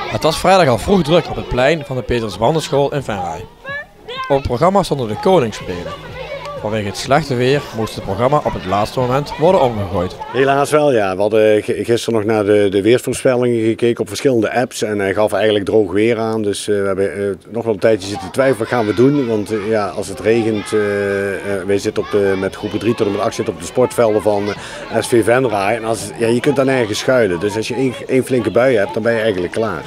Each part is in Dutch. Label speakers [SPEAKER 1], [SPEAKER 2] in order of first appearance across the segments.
[SPEAKER 1] Het was vrijdag al vroeg druk op het plein van de Petrus Wandelschool in Venray. Op het programma stonden de Koningsspelen. Vanwege het slechte weer moest het programma op het laatste moment worden omgegooid.
[SPEAKER 2] Helaas wel, ja. We hadden gisteren nog naar de weersvoorspellingen gekeken op verschillende apps en hij gaf eigenlijk droog weer aan. Dus we hebben nog wel een tijdje zitten twijfelen, wat gaan we doen? Want ja, als het regent, wij zitten met groepen 3 tot en met 8 zitten op de sportvelden van SV Venray. En je kunt daar nergens schuilen. Dus als je één flinke bui hebt, dan ben je eigenlijk klaar.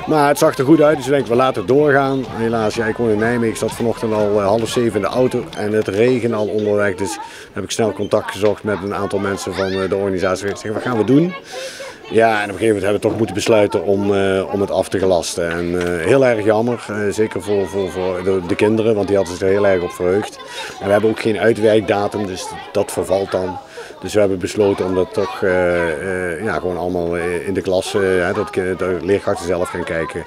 [SPEAKER 2] Maar het zag er goed uit, dus we denken we laten het doorgaan. Helaas, ja, ik woon in Nijmegen, ik zat vanochtend al 6:30 in de auto en het regen al onderweg. Dus heb ik snel contact gezocht met een aantal mensen van de organisatie. Ik zeg, wat gaan we doen? Ja, en op een gegeven moment hebben we toch moeten besluiten om het af te gelasten. En heel erg jammer, zeker voor de kinderen, want die hadden zich er heel erg op verheugd. En we hebben ook geen uitwerkdatum, dus dat vervalt dan. Dus we hebben besloten om dat toch gewoon allemaal in de klas, dat de leerkrachten zelf gaan kijken.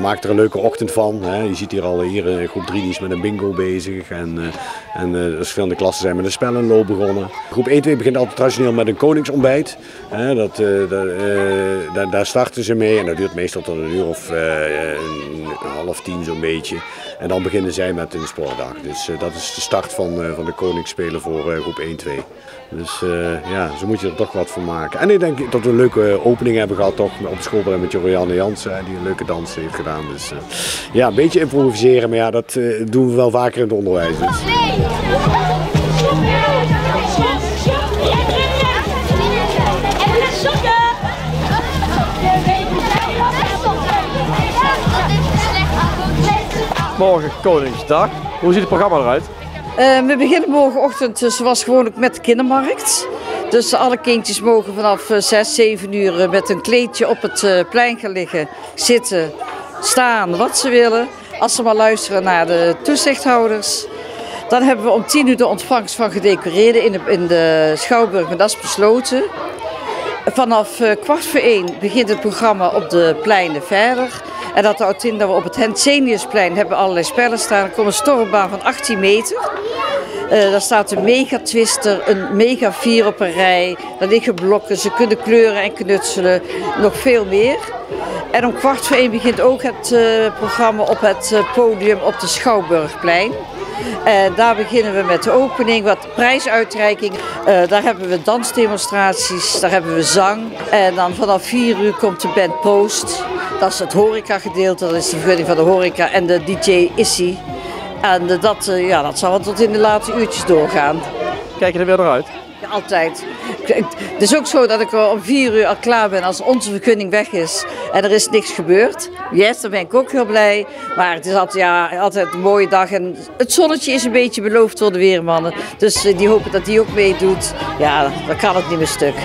[SPEAKER 2] Maak er een leuke ochtend van. Hè. Je ziet hier groep 3 die is met een bingo bezig. En verschillende klassen zijn met een spellenloop begonnen. Groep 1-2 begint altijd traditioneel met een koningsontbijt. Daar starten ze mee en dat duurt meestal tot 9:30 zo'n beetje. En dan beginnen zij met een sportdag. Dus dat is de start van de Koningsspelen voor groep 1-2. Dus zo moet je er toch wat van maken. En ik denk dat we een leuke opening hebben gehad toch, op de school met Jorianne Jansen, die een leuke dans heeft gedaan. Dus een beetje improviseren, maar ja, dat doen we wel vaker in het onderwijs. Dus.
[SPEAKER 1] Morgen Koningsdag. Hoe ziet het programma eruit?
[SPEAKER 3] We beginnen morgenochtend zoals gewoonlijk met de kindermarkt. Dus alle kindjes mogen vanaf 6-7 uur met een kleedje op het plein gaan liggen, zitten, staan, wat ze willen. Als ze maar luisteren naar de toezichthouders. Dan hebben we om 10 uur de ontvangst van gedecoreerden in de Schouwburg, maar dat is besloten. Vanaf 1:15 begint het programma op de pleinen verder. En dat houdt in dat we op het Henseniusplein hebben allerlei spellen staan. Er komt een stormbaan van 18 meter. Daar staat een megatwister, een mega 4 op een rij. Daar liggen blokken, ze kunnen kleuren en knutselen. Nog veel meer. En om 1:15 begint ook het programma op het podium op de Schouwburgplein. Daar beginnen we met de opening, wat prijsuitreiking. Daar hebben we dansdemonstraties, daar hebben we zang. En dan vanaf 4 uur komt de band Post. Dat is het horecagedeelte, dat is de vergunning van de horeca en de DJ Issy. En dat zal wel tot in de late uurtjes doorgaan.
[SPEAKER 1] Kijk je er weer naar uit?
[SPEAKER 3] Ja, altijd. Het is ook zo dat ik om 4 uur al klaar ben als onze vergunning weg is en er is niks gebeurd. Yes, dan ben ik ook heel blij. Maar het is altijd een mooie dag en het zonnetje is een beetje beloofd door de weermannen. Dus die hopen dat die ook meedoet. Ja, dan kan het niet meer stuk.